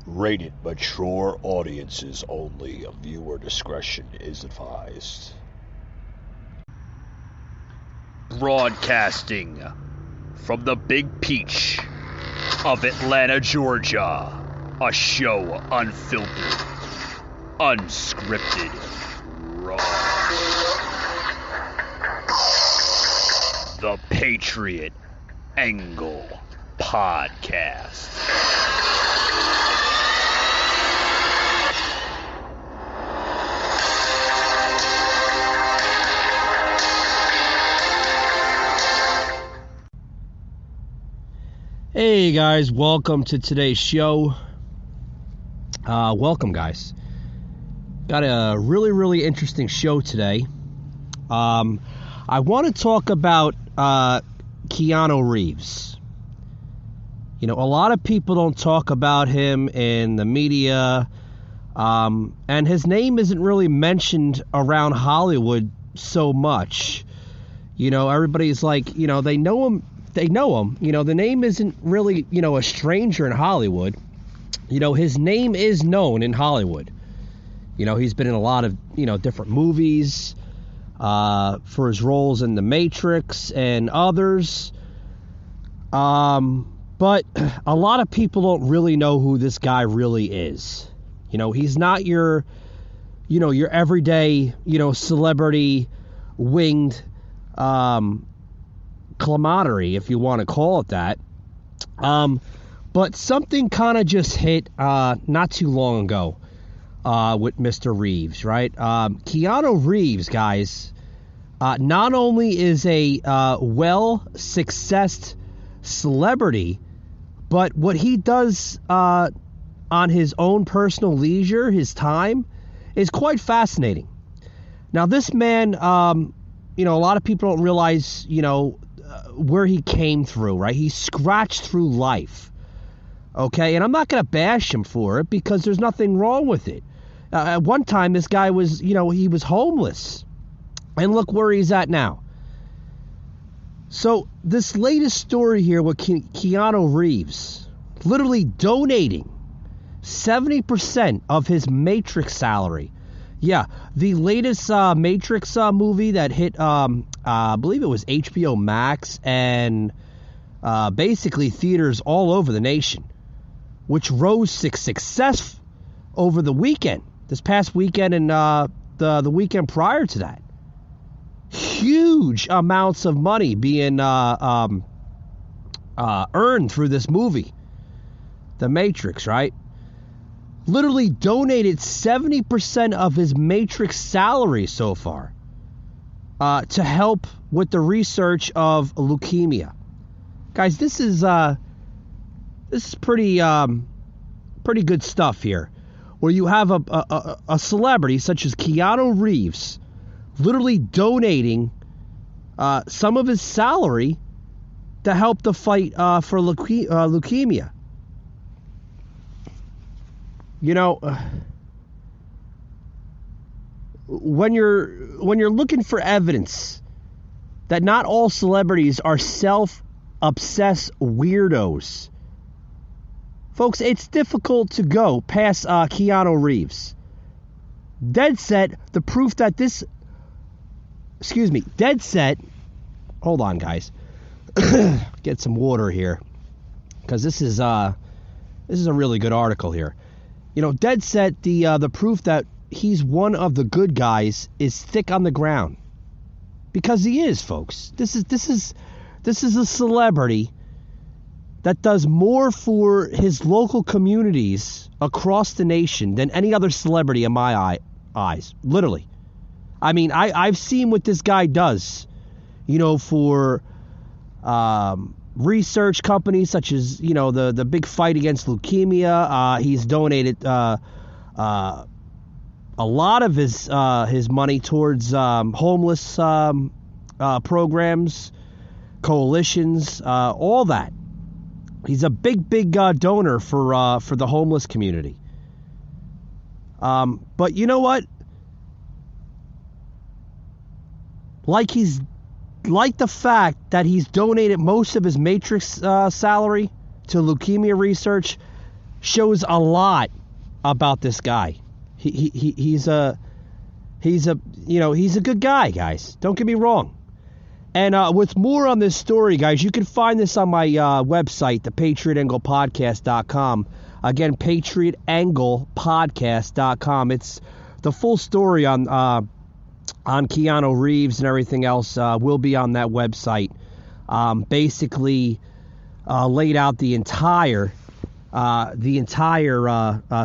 Rated mature audiences only. Viewer discretion is advised. Broadcasting from the Big Peach of Atlanta, Georgia. A show unfiltered, unscripted, raw. The Patriot Angle Podcast. Hey guys, welcome to today's show. Welcome guys. Got a really interesting show today. I want to talk about Keanu Reeves. You know, a lot of people don't talk about him in the media, and his name isn't really mentioned around Hollywood so much. You know, everybody's like, you know, they know him. You know, the name isn't really, you know, a stranger in Hollywood. You know, his name is known in Hollywood. You know, he's been in a lot of, you know, different movies for his roles in The Matrix and others. But a lot of people don't really know who this guy really is. You know, he's not your, you know, your everyday, you know, celebrity winged camaraderie, if you want to call it that. But something kind of just hit not too long ago with Mr. Reeves, right? Keanu Reeves, guys, not only is a well-successed celebrity, but what he does on his own personal leisure, his time, is quite fascinating. Now, this man, you know, a lot of people don't realize, you know, where he came through, right? He scratched through life, okay? And I'm not going to bash him for it because there's nothing wrong with it. At one time, this guy was, you know, he was homeless. And look where he's at now. So this latest story here with Keanu Reeves, literally donating 70% of his Matrix salary. Yeah, the latest Matrix movie that hit, I believe it was HBO Max and basically theaters all over the nation, which rose success over the weekend, this past weekend and the weekend prior to that. Huge amounts of money being earned through this movie, The Matrix, right? Literally donated 70% of his Matrix salary so far to help with the research of leukemia. Guys, this is pretty good stuff here, where you have a celebrity such as Keanu Reeves literally donating some of his salary to help the fight for leukemia. You know, when you're looking for evidence that not all celebrities are self-obsessed weirdos, folks, it's difficult to go past Keanu Reeves. Dead set, the proof that this, dead set, hold on guys, get some water here, because this is a really good article here. You know, dead set, the proof that he's one of the good guys is thick on the ground, because he is, folks. This is a celebrity that does more for his local communities across the nation than any other celebrity in my eyes. Literally, I mean, I've seen what this guy does. You know, for research companies such as, you know, the big fight against leukemia. He's donated a lot of his money towards homeless programs, coalitions, all that. He's a big donor for the homeless community. But you know what? Like the fact that he's donated most of his Matrix salary to leukemia research, shows a lot about this guy. He's a good guy, guys. Don't get me wrong. And with more on this story, guys, you can find this on my website, the PatriotAnglePodcast.com. Again, PatriotAnglePodcast.com. It's the full story on Keanu Reeves and everything else will be on that website. Basically, laid out the entire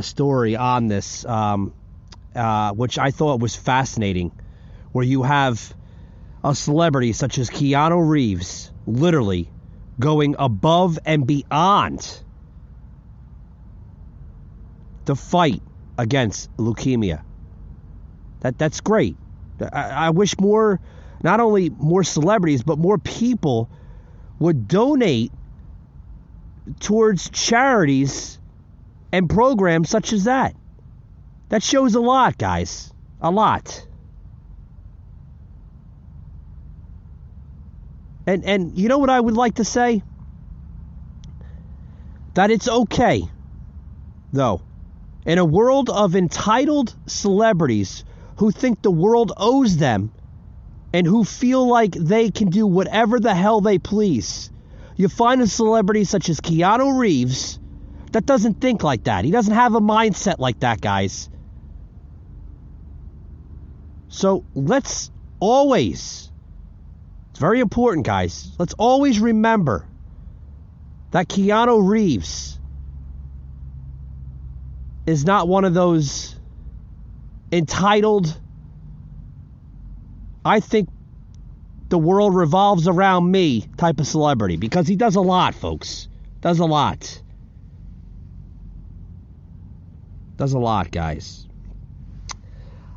story on this, which I thought was fascinating, where you have a celebrity such as Keanu Reeves literally going above and beyond the fight against leukemia. That's great. I wish more, not only more celebrities, but more people would donate towards charities and programs such as that. That shows a lot, guys. A lot. And you know what I would like to say? That it's okay, though, in a world of entitled celebrities who think the world owes them and who feel like they can do whatever the hell they please, you find a celebrity such as Keanu Reeves that doesn't think like that. He doesn't have a mindset like that, guys. So let's always, it's very important, guys, let's always remember that Keanu Reeves is not one of those entitled, I think the world revolves around me type of celebrity, because he does a lot, folks. Does a lot. Does a lot, guys.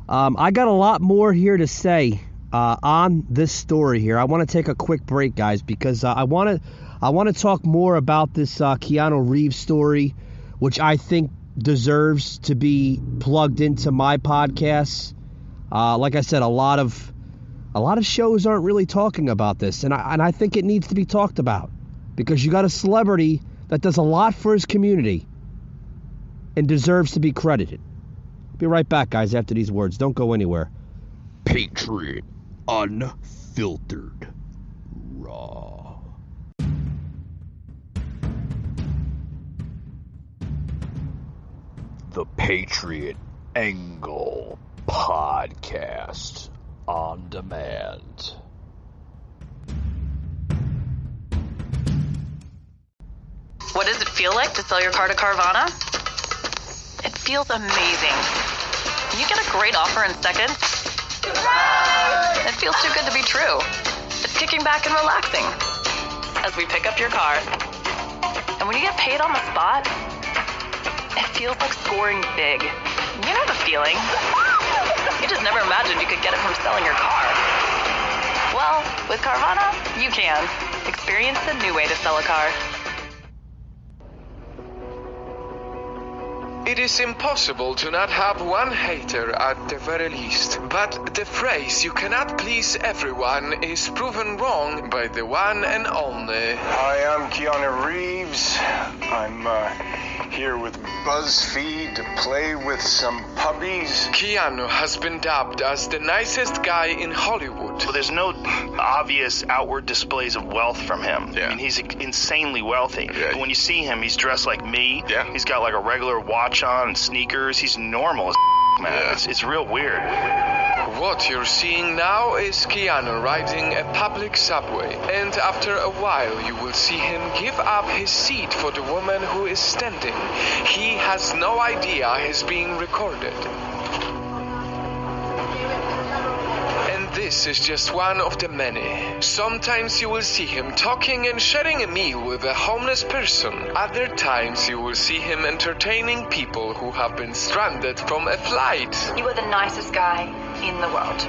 I got a lot more here to say on this story here. I want to take a quick break, guys, because I want to talk more about this Keanu Reeves story, which I think deserves to be plugged into my podcast. Like I said, a lot of shows aren't really talking about this, and I think it needs to be talked about, because you got a celebrity that does a lot for his community and deserves to be credited. Be right back, guys, after these words. Don't go anywhere. Patriot Unfiltered Raw. The Patriot Angle Podcast on demand. What does it feel like to sell your car to Carvana? It feels amazing. You get a great offer in seconds. It feels too good to be true. It's kicking back and relaxing as we pick up your car. And when you get paid on the spot, it feels like scoring big. You know the feeling. You just never imagined you could get it from selling your car. Well, with Carvana, you can. Experience the new way to sell a car. It is impossible to not have one hater at the very least, but the phrase "you cannot please everyone" is proven wrong by the one and only. Hi, I'm Keanu Reeves. I'm here with BuzzFeed to play with some puppies. Keanu has been dubbed as the nicest guy in Hollywood. Well, there's no obvious outward displays of wealth from him. Yeah. I mean, he's insanely wealthy. Yeah. But when you see him, he's dressed like me. Yeah. He's got like a regular watch on and sneakers. He's normal as man. Yeah. It's real weird. What you're seeing now is Keanu riding a public subway, and after a while you will see him give up his seat for the woman who is standing. He has no idea he's being recorded. And this is just one of the many. Sometimes you will see him talking and sharing a meal with a homeless person. Other times you will see him entertaining people who have been stranded from a flight. You are the nicest guy in the world.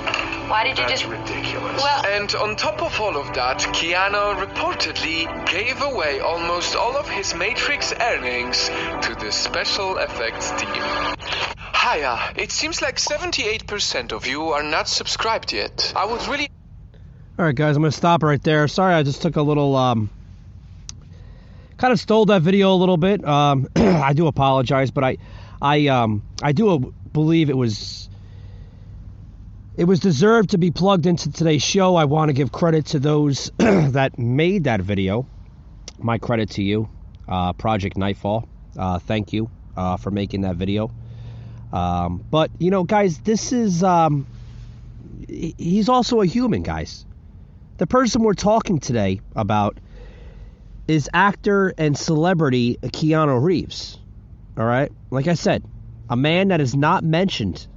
Why did you That's just... ridiculous. Well, And on top of all of that, Keanu reportedly gave away almost all of his Matrix earnings to the special effects team. Hiya, it seems like 78% of you are not subscribed yet. I would really... All right, guys, I'm going to stop right there. Sorry, I just took a little kind of stole that video a little bit. I do apologize, but I do believe it was deserved to be plugged into today's show. I want to give credit to those that made that video. My credit to you, Project Nightfall. Thank you for making that video. But, you know, guys, this is... he's also a human, guys. The person we're talking today about is actor and celebrity Keanu Reeves. All right? Like I said, a man that is not mentioned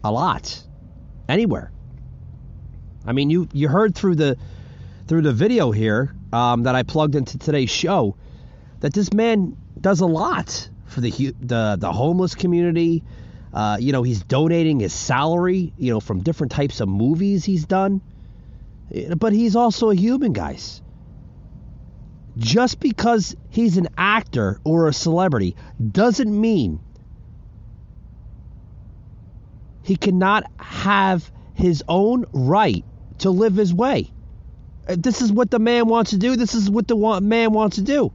a lot anywhere. I mean, you heard through the video here that I plugged into today's show that this man does a lot for the homeless community. You know, he's donating his salary, you know, from different types of movies he's done. But he's also a human, guys. Just because he's an actor or a celebrity doesn't mean he cannot have his own right to live his way. This is what the man wants to do. This is what the man wants to do.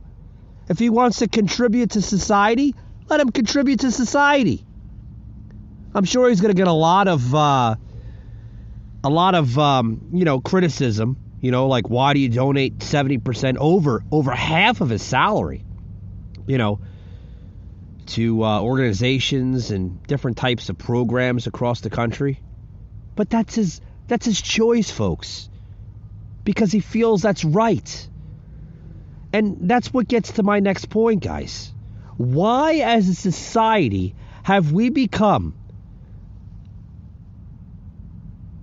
If he wants to contribute to society, let him contribute to society. I'm sure he's going to get a lot of you know, criticism. You know, like, why do you donate 70% over half of his salary, you know, to organizations and different types of programs across the country? But that's his choice, folks, because he feels that's right. And that's what gets to my next point, guys. Why, as a society, have we become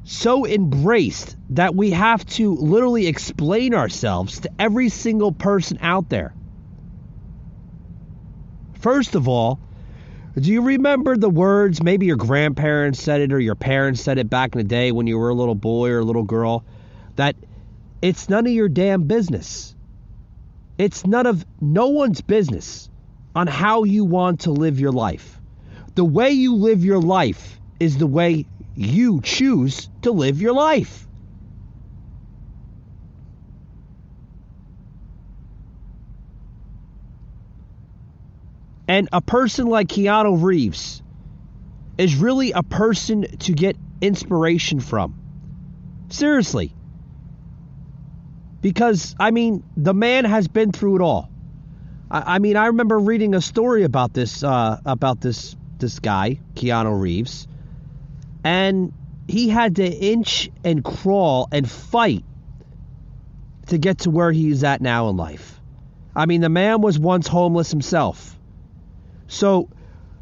so embraced that we have to literally explain ourselves to every single person out there? First of all, do you remember the words, maybe your grandparents said it or your parents said it back in the day when you were a little boy or a little girl, that it's none of your damn business. It's no one's business on how you want to live your life. The way you live your life is the way you choose to live your life. And a person like Keanu Reeves is really a person to get inspiration from. Seriously. Because, I mean, the man has been through it all. I mean, I remember reading a story about this guy, Keanu Reeves. And he had to inch and crawl and fight to get to where he's at now in life. I mean, the man was once homeless himself. So,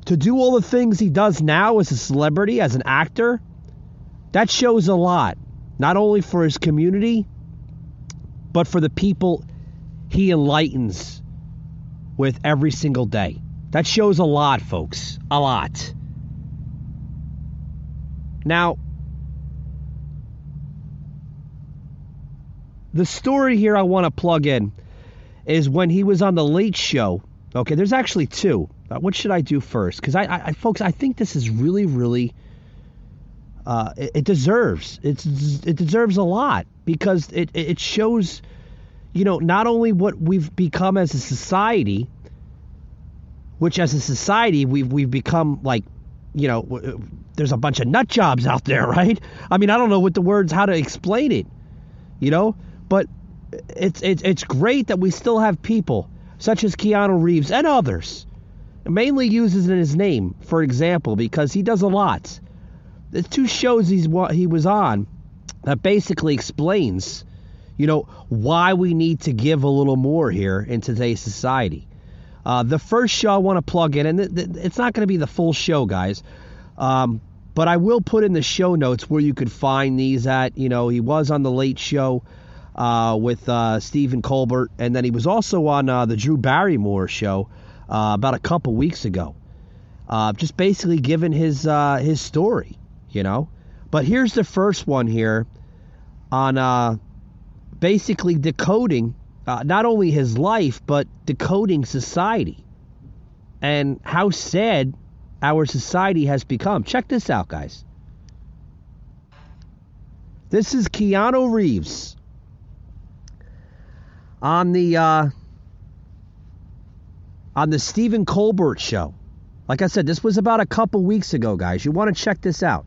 to do all the things he does now as a celebrity, as an actor, that shows a lot. Not only for his community, but for the people he enlightens with every single day. That shows a lot, folks. A lot. Now, the story here I want to plug in is when he was on The Late Show. Okay, there's actually two. What should I do first? Because folks, I think this is really, really, it deserves a lot, because it shows, you know, not only what we've become as a society, which as a society we've become, like, you know, there's a bunch of nut jobs out there, right? I mean, I don't know what the words, how to explain it, you know, but it's great that we still have people such as Keanu Reeves and others. It mainly uses in his name, for example, because he does a lot. There's two shows he was on that basically explains, you know, why we need to give a little more here in today's society. The first show I want to plug in, and it's not going to be the full show, guys, but I will put in the show notes where you could find these at. You know, he was on The Late Show with Stephen Colbert, and then he was also on the Drew Barrymore show about a couple weeks ago, just basically giving his story, you know. But here's the first one here on basically decoding not only his life, but decoding society and how sad our society has become. Check this out, guys. This is Keanu Reeves on the on the Stephen Colbert Show. Like I said, this was about a couple weeks ago, guys. You want to check this out.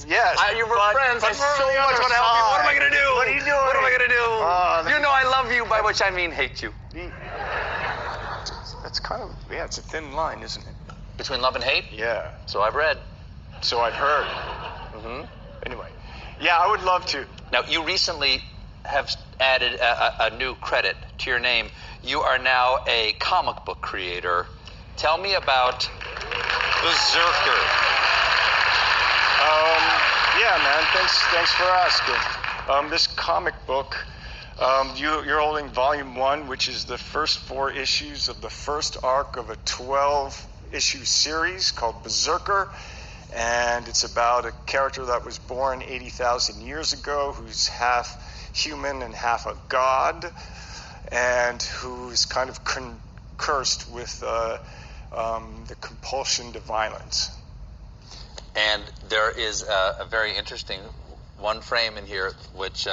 Yes. You were friends. I so much want to help you. What am I going to do? What are you doing? What am I going to do? You know I love you, by which I mean hate you. That's kind of, yeah, it's a thin line, isn't it? Between love and hate? Yeah. So I've read. So I've heard. Mm-hmm. Anyway, yeah, I would love to. Now, you recently have added a new credit to your name. You are now a comic book creator. Tell me about Berserker. Yeah, man, thanks for asking. This comic book, you're holding volume 1, which is the first 4 issues of the first arc of a 12-issue series called Berserker. And it's about a character that was born 80,000 years ago, who's half human and half a god, and who's kind of cursed with the compulsion to violence. And there is a very interesting one frame in here, which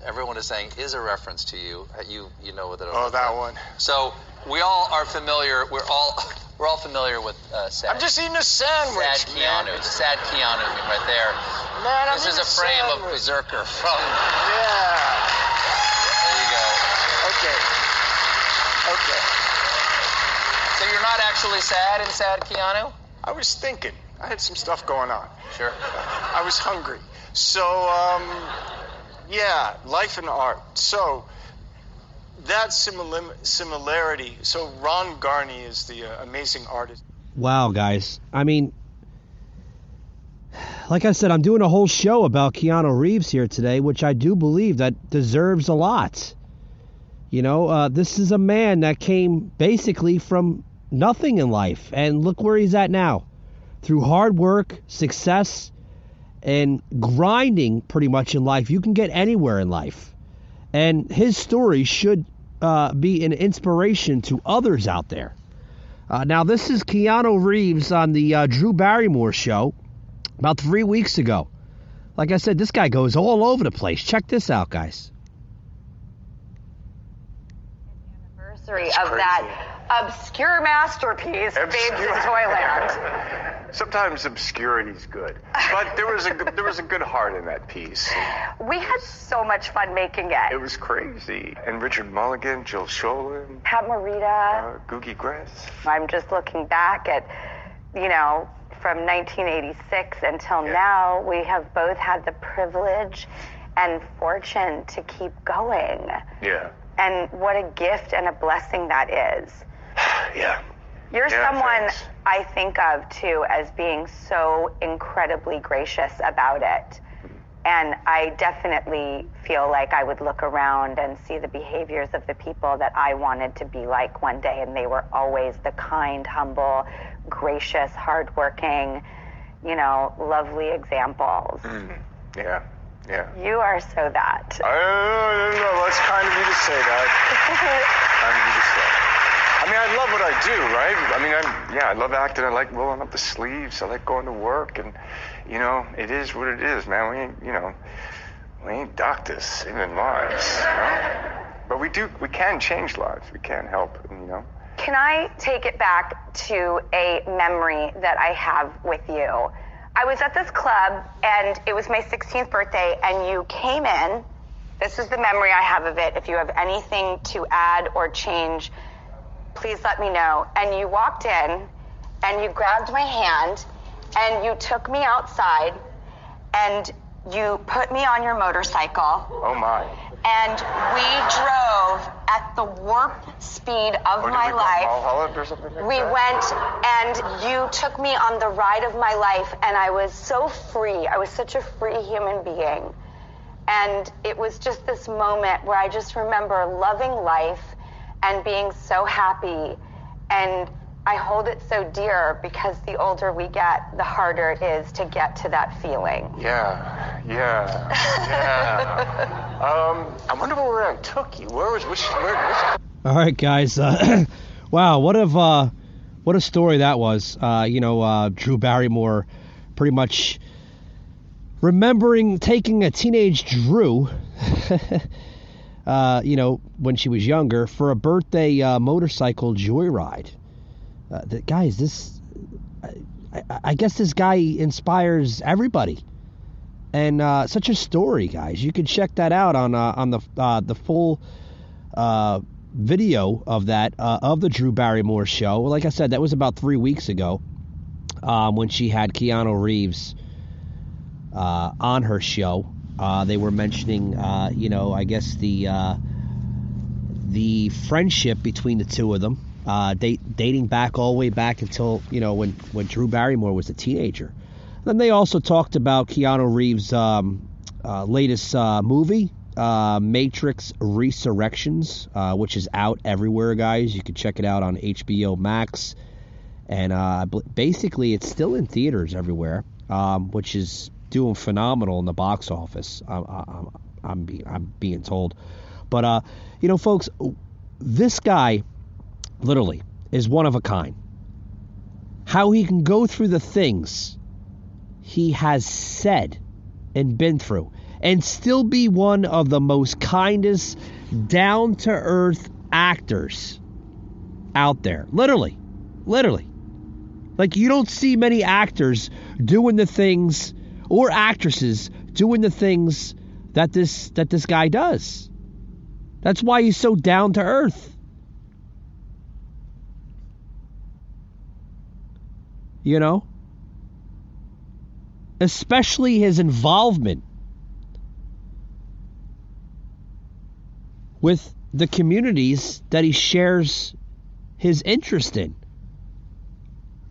everyone is saying is a reference to you. You know what it is. Oh, that one. So we all are familiar. We're all familiar with Sad. I'm just eating a sandwich. Sad Keanu. Man. Sad Keanu right there. Man, this is a frame of Berserker from. Yeah. There you go. Okay. So you're not actually sad in Sad Keanu? I was thinking. I had some stuff going on. Sure. I was hungry. So, yeah, life and art. So, that similarity. So, Ron Garney is the amazing artist. Wow, guys. I mean, like I said, I'm doing a whole show about Keanu Reeves here today, which I do believe that deserves a lot. You know, this is a man that came basically from nothing in life, and look where he's at now. Through hard work, success, and grinding pretty much in life, you can get anywhere in life. And his story should be an inspiration to others out there. Now, this is Keanu Reeves on the Drew Barrymore show about 3 weeks ago. Like I said, this guy goes all over the place. Check this out, guys. Anniversary of that obscure masterpiece, Babes in Toyland. Sometimes obscurity's good, but there was a good heart in that piece. We had so much fun making it. It was crazy. And Richard Mulligan, Jill Sholin, Pat Morita, Googie Grass. I'm just looking back at, from 1986 until now, we have both had the privilege and fortune to keep going. Yeah. And what a gift and a blessing that is. Yeah. You're someone thanks. I think of, too, as being so incredibly gracious about it. And I definitely feel like I would look around and see the behaviors of the people that I wanted to be like one day, and they were always the kind, humble, gracious, hardworking, lovely examples. Yeah. You are so that. No, it's kind of you to say that. I mean, I love what I do, right? I mean, I love acting. I like rolling up the sleeves. I like going to work, and it is what it is, man. We ain't doctors saving lives, But we can change lives. We can help, Can I take it back to a memory that I have with you? I was at this club, and it was my 16th birthday, and you came in. This is the memory I have of it. If you have anything to add or change, please let me know. And you walked in, and you grabbed my hand, and you took me outside, and you put me on your motorcycle. Oh, my. And we drove at the warp speed of my life. Or something like we that? went, and you took me on the ride of my life, and I was so free. I was such a free human being. And it was just this moment where I just remember loving life and being so happy. And I hold it so dear because the older we get, the harder it is to get to that feeling. Yeah. I wonder where I took you. Where? All right, guys. Wow, what a story that was. Drew Barrymore pretty much remembering taking a teenage Drew when she was younger, for a birthday motorcycle joyride. I guess this guy inspires everybody. And such a story, guys. You can check that out on the full video of that of the Drew Barrymore show. Like I said, that was about 3 weeks ago when she had Keanu Reeves on her show. They were mentioning, I guess the friendship between the two of them, dating back all the way back until when Drew Barrymore was a teenager. Then they also talked about Keanu Reeves' latest movie, Matrix Resurrections, which is out everywhere, guys. You can check it out on HBO Max, and basically it's still in theaters everywhere, which is doing phenomenal in the box office. I'm being told, but folks, this guy literally is one of a kind. How he can go through the things he has said and been through and still be one of the most kindest, down-to-earth actors out there. Literally. Like, you don't see many actors doing the things, or actresses doing the things that this guy does. That's why he's so down-to-earth. Especially his involvement with the communities that he shares his interest in.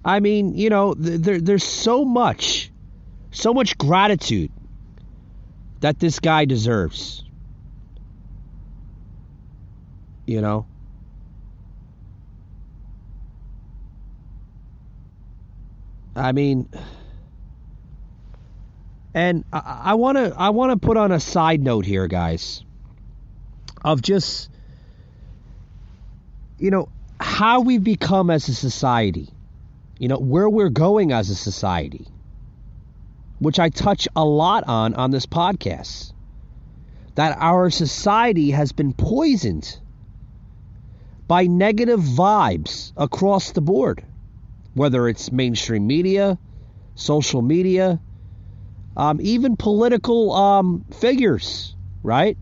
I mean, there's so much gratitude that this guy deserves. I mean, and I want to put on a side note here, guys, of just how we've become as a society, where we're going as a society, which I touch a lot on this podcast, that our society has been poisoned by negative vibes across the board, whether it's mainstream media, social media, even political figures, right?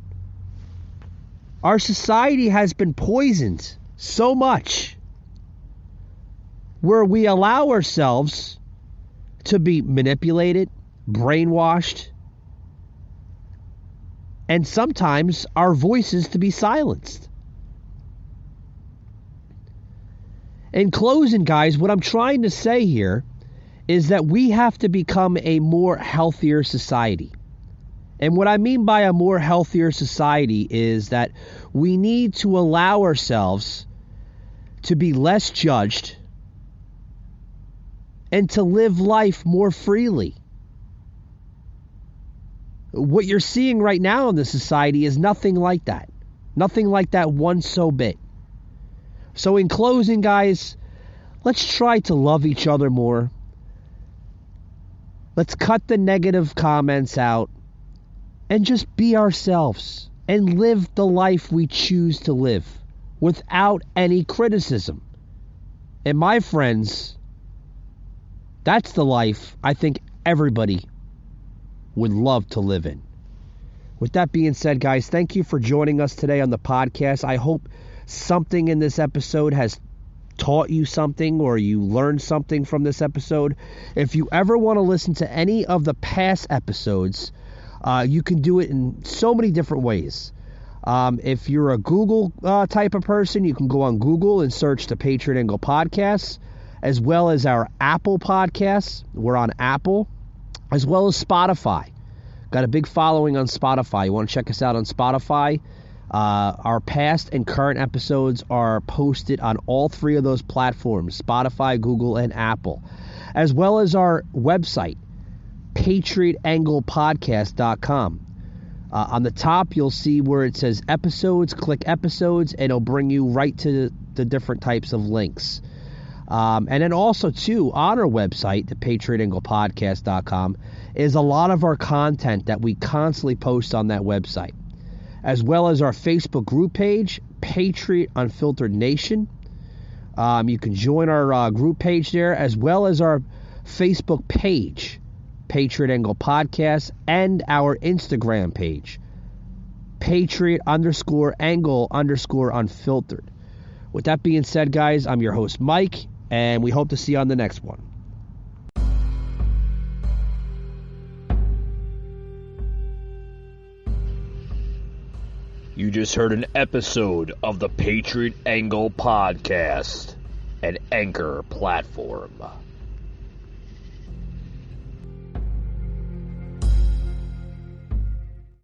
Our society has been poisoned so much where we allow ourselves to be manipulated, brainwashed, and sometimes our voices to be silenced. In closing, guys, what I'm trying to say here is that we have to become a more healthier society. And what I mean by a more healthier society is that we need to allow ourselves to be less judged and to live life more freely. What you're seeing right now in the society is nothing like that. Nothing like that one so bit. So in closing, guys, let's try to love each other more. Let's cut the negative comments out and just be ourselves and live the life we choose to live without any criticism. And my friends, that's the life I think everybody would love to live in. With that being said, guys, thank you for joining us today on the podcast. I hope something in this episode has taught you something, or you learned something from this episode. If you ever want to listen to any of the past episodes, you can do it in so many different ways. If you're a Google type of person, you can go on Google and search the Patriot Angle Podcasts, as well as our Apple Podcasts. We're on Apple, as well as Spotify. Got a big following on Spotify. You want to check us out on Spotify? Our past and current episodes are posted on all three of those platforms, Spotify, Google, and Apple, as well as our website, patriotanglepodcast.com. On the top, you'll see where it says episodes. Click episodes, and it'll bring you right to the different types of links. And then also, too, on our website, the patriotanglepodcast.com, is a lot of our content that we constantly post on that website. as well as our Facebook group page, Patriot Unfiltered Nation. You can join our group page there, as well as our Facebook page, Patriot Angle Podcast, and our Instagram page, Patriot_Angle_Unfiltered. With that being said, guys, I'm your host, Mike, and we hope to see you on the next one. You just heard an episode of the Patriot Angle Podcast, an Anchor platform.